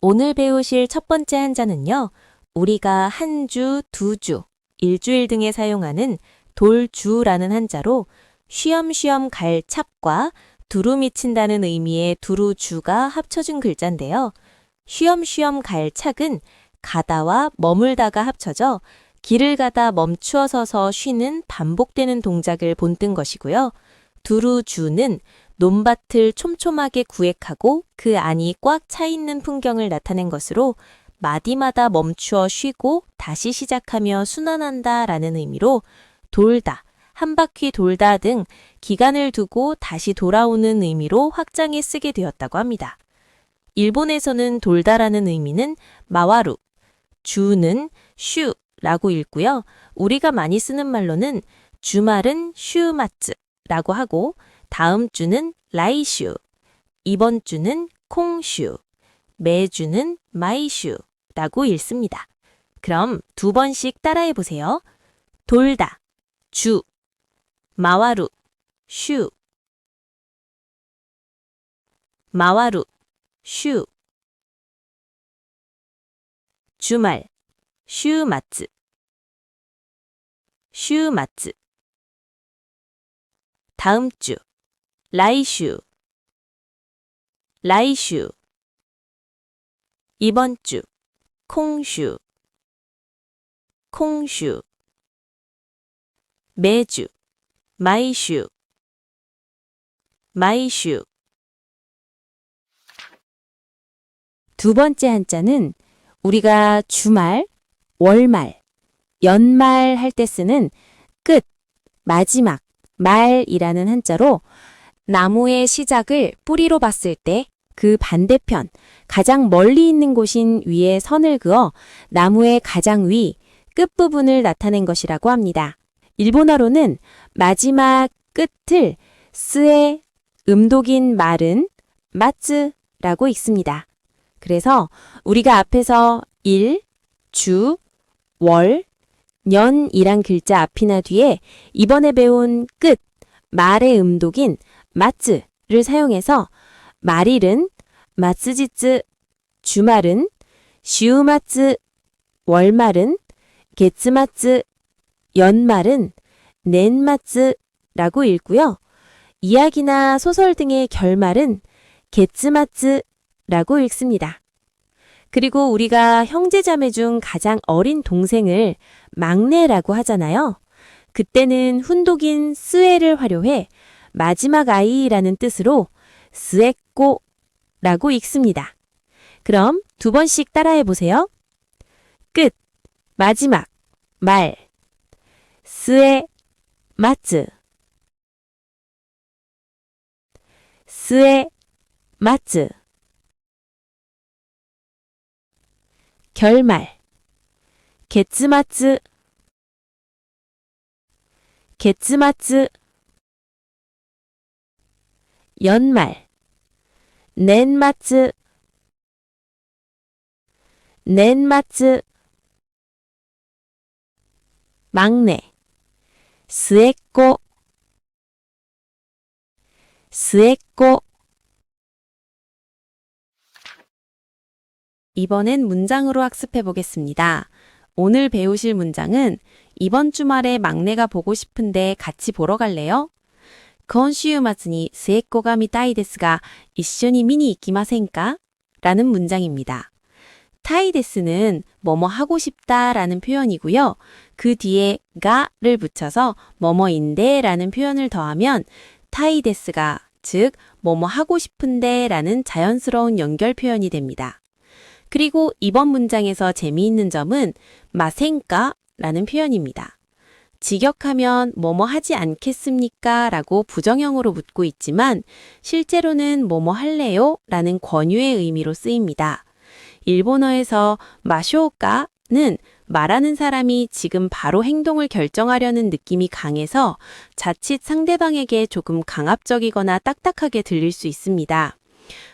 오늘 배우실 첫 번째 한자는요. 우리가 한 주, 두 주, 일주일 등에 사용하는 돌주라는 한자로 쉬엄쉬엄 갈 찹과 두루 미친다는 의미의 두루주가 합쳐진 글자인데요. 쉬엄쉬엄 갈 찹은 가다와 머물다가 합쳐져 길을 가다 멈추어 서서 쉬는 반복되는 동작을 본뜬 것이고요. 두루주는 논밭을 촘촘하게 구획하고 그 안이 꽉 차 있는 풍경을 나타낸 것으로 마디마다 멈추어 쉬고 다시 시작하며 순환한다 라는 의미로 돌다, 한 바퀴 돌다 등 기간을 두고 다시 돌아오는 의미로 확장해 쓰게 되었다고 합니다. 일본에서는 돌다라는 의미는 마와루, 주는 슈라고 읽고요. 우리가 많이 쓰는 말로는 주말은 슈마츠라고 하고 다음 주는 라이슈, 이번 주는 콩슈, 매주는 마이슈라고 읽습니다. 그럼 두 번씩 따라해 보세요. 돌다, 주, 마와루, 슈, 마와루, 슈, 주말, 슈마츠, 슈마츠, 다음 주, 라이슈, 라이슈, 이번 주, 콩슈, 콩슈, 매주, 마이슈, 마이슈. 두 번째 한자는 우리가 주말, 월말, 연말 할 때 쓰는 끝, 마지막, 말이라는 한자로 나무의 시작을 뿌리로 봤을 때 그 반대편, 가장 멀리 있는 곳인 위에 선을 그어 나무의 가장 위, 끝부분을 나타낸 것이라고 합니다. 일본어로는 마지막 끝을 스의 음독인 말은 마츠라고 읽습니다. 그래서 우리가 앞에서 일, 주, 월, 년이란 글자 앞이나 뒤에 이번에 배운 끝, 말의 음독인 마츠를 사용해서 말일은 마츠지츠, 주말은 슈마츠, 월말은 게츠마츠, 연말은 넨마츠라고 읽고요. 이야기나 소설 등의 결말은 게츠마츠라고 읽습니다. 그리고 우리가 형제자매 중 가장 어린 동생을 막내라고 하잖아요. 그때는 훈독인 스에를 활용해 마지막 아이라는 뜻으로 스에꼬라고 읽습니다. 그럼 두 번씩 따라해 보세요. 끝, 마지막, 말, 스에, 마츠, 스에, 마츠, 결말, 게츠마츠, 게츠마츠, 연말, 넨마츠, 넨마츠, 막내, 스에꼬, 스에꼬. 이번엔 문장으로 학습해 보겠습니다. 오늘 배우실 문장은 이번 주말에 막내가 보고 싶은데 같이 보러 갈래요? 今週末に末っ子が見たいですが、一緒に見に行きませんか? 라는 문장입니다. 타이데스는 뭐뭐 하고 싶다 라는 표현이고요. 그 뒤에 가를 붙여서 뭐뭐인데 라는 표현을 더하면 타이데스가, 즉 뭐뭐 하고 싶은데 라는 자연스러운 연결 표현이 됩니다. 그리고 이번 문장에서 재미있는 점은 마센까 라는 표현입니다. 직역하면 뭐뭐 하지 않겠습니까? 라고 부정형으로 묻고 있지만 실제로는 뭐뭐 할래요? 라는 권유의 의미로 쓰입니다. 일본어에서 마쇼까는 말하는 사람이 지금 바로 행동을 결정하려는 느낌이 강해서 자칫 상대방에게 조금 강압적이거나 딱딱하게 들릴 수 있습니다.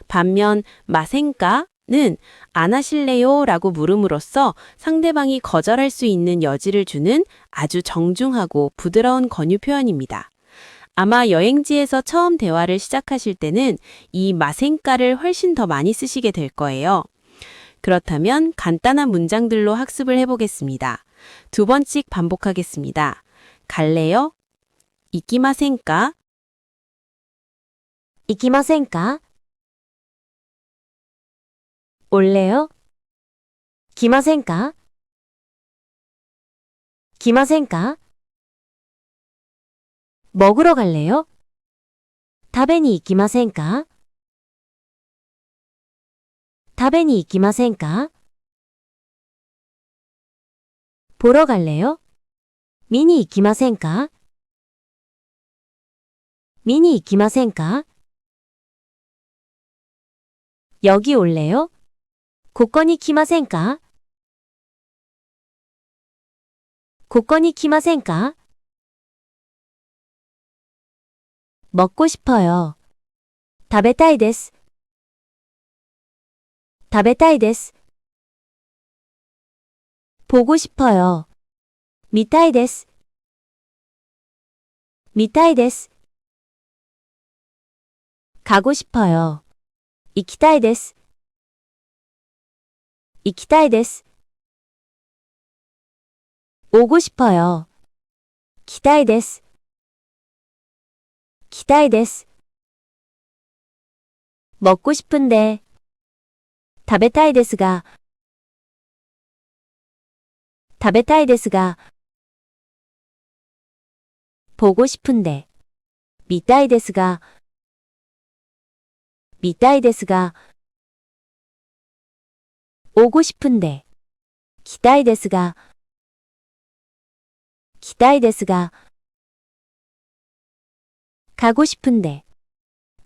반면 마센까는 안 하실래요? 라고 물음으로써 상대방이 거절할 수 있는 여지를 주는 아주 정중하고 부드러운 권유 표현입니다. 아마 여행지에서 처음 대화를 시작하실 때는 이 마센까를 훨씬 더 많이 쓰시게 될 거예요. 그렇다면 간단한 문장들로 학습을 해보겠습니다. 두 번씩 반복하겠습니다. 갈래요? 이키마센까? 行きませんか 올래요? 来ませんか来ませんか 먹으러 갈래요? 食べに行きませんか食べに行きませんか 보러 갈래요? 見に行きませんか見に行きませんか 여기 올래요? ここに来ませんかここに来ませんか 먹고 싶어요. 食べたいです。食べたいです。보고 싶어요. 見たいです。見たいです。가고 싶어요. 行きたいです。行きたいです。오고 싶어요. 来たいです。来たいです。먹고 싶은데 食べたいですが食べたいですが보고 싶은데 見たいですが見たいですが오고 싶은데 来たいですが来たいですが가고 싶은데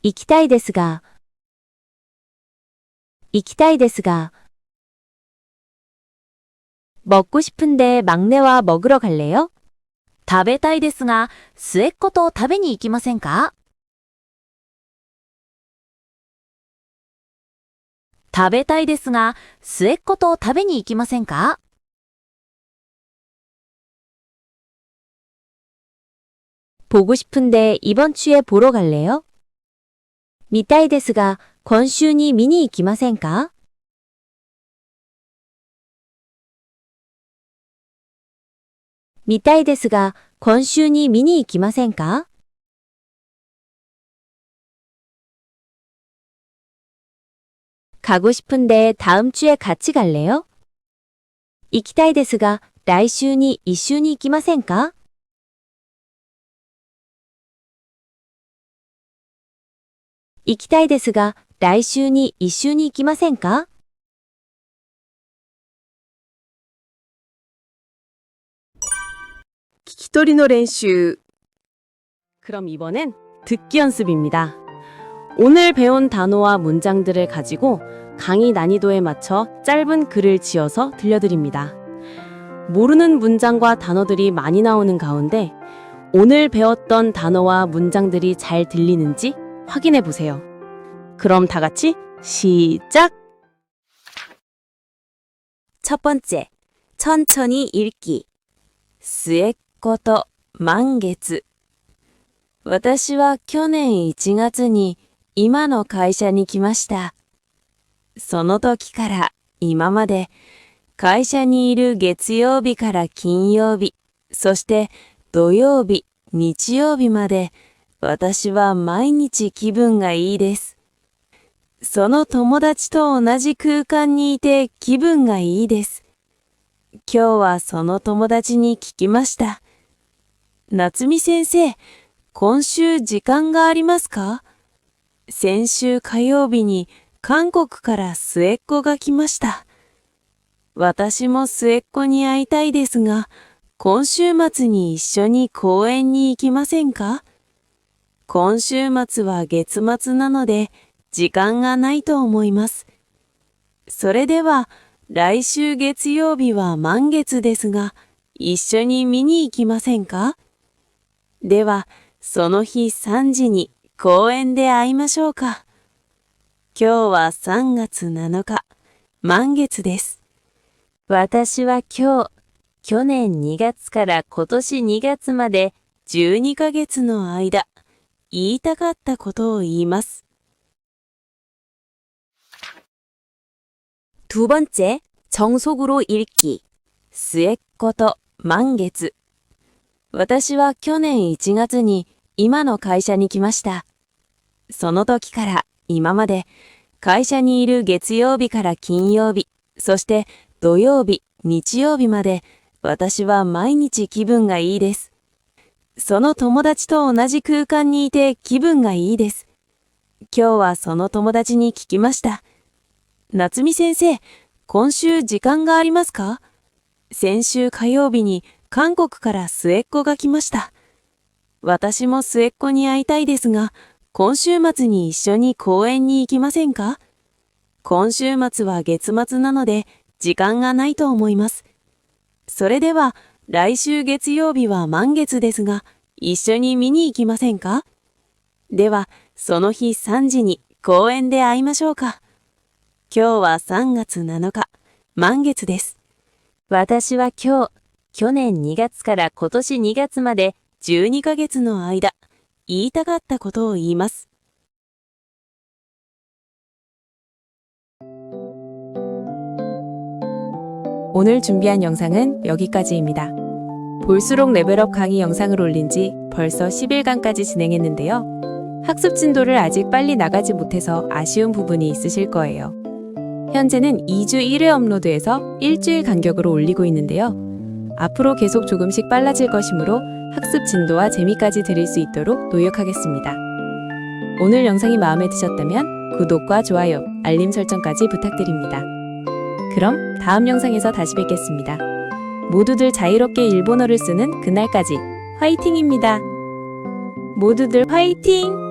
行きたいですが行きたいですが먹고 싶은데 막내와 먹으러 갈래요? 食べたいですが、末っ子と食べに行きませんか？食べたいですが、末っ子と食べに行きませんか？ 보고 싶은데 이번 주에 보러 갈래요? 見たいですが今週に見に行きませんか見たいですが今週に見に行きませんか가고 싶은데 다음 주에 같이 갈래요? 行きたいですが来週に一緒に行きませんか行きたいですが来週に一緒に行きませんか 聞き取りの 練習. 그럼 이번엔 듣기 연습입니다. 오늘 배운 단어와 문장들을 가지고 강의 난이도에 맞춰 짧은 글을 지어서 들려드립니다. 모르는 문장과 단어들이 많이 나오는 가운데 오늘 배웠던 단어와 문장들이 잘 들리는지 확인해 보세요. 그럼 다 같이 시작! 첫 번째, 천천히 읽기. 末っ子と満月。私は去年1月に今の会社に来ました。その時から今まで会社にいる月曜日から金曜日、そして土曜日、日曜日まで私は毎日気分がいいです。その友達と同じ空間にいて気分がいいです。今日はその友達に聞きました。夏美先生、今週時間がありますか？先週火曜日に韓国から末っ子が来ました。私も末っ子に会いたいですが、今週末に一緒に公園に行きませんか？今週末は月末なので時間がないと思います。それでは来週月曜日は満月ですが、一緒に見に行きませんか？では、その日3時に公園で会いましょうか。今日は3月7日、満月です。私は今日、去年2月から今年2月まで12ヶ月の間、言いたかったことを言います。두 번째, 정속으로 읽기. 末っ子と満月。私は去年1月に今の会社に来ました。その時から今まで会社にいる月曜日から金曜日、そして土曜日、日曜日まで私は毎日気分がいいです。その友達と同じ空間にいて気分がいいです。今日はその友達に聞きました。夏美先生、今週時間がありますか？先週火曜日に韓国から末っ子が来ました。私も末っ子に会いたいですが、今週末に一緒に公園に行きませんか？今週末は月末なので時間がないと思います。それでは来週月曜日は満月ですが、一緒に見に行きませんか？では、その日3時に公園で会いましょうか。今日は3月7日、満月です。私は今日、去年2月から今年2月まで12ヶ月の間、言いたかったことを言います。 오늘 준비한 영상은 여기까지입니다. 볼수록 레벨업 강의 영상을 올린 지 벌써 10일간까지 진행했는데요. 학습 진도를 아직 빨리 나가지 못해서 아쉬운 부분이 있으실 거예요. 현재는 2주 1회 업로드에서 일주일 간격으로 올리고 있는데요. 앞으로 계속 조금씩 빨라질 것이므로 학습 진도와 재미까지 드릴 수 있도록 노력하겠습니다. 오늘 영상이 마음에 드셨다면 구독과 좋아요, 알림 설정까지 부탁드립니다. 그럼 다음 영상에서 다시 뵙겠습니다. 모두들 자유롭게 일본어를 쓰는 그날까지 화이팅입니다. 모두들 화이팅!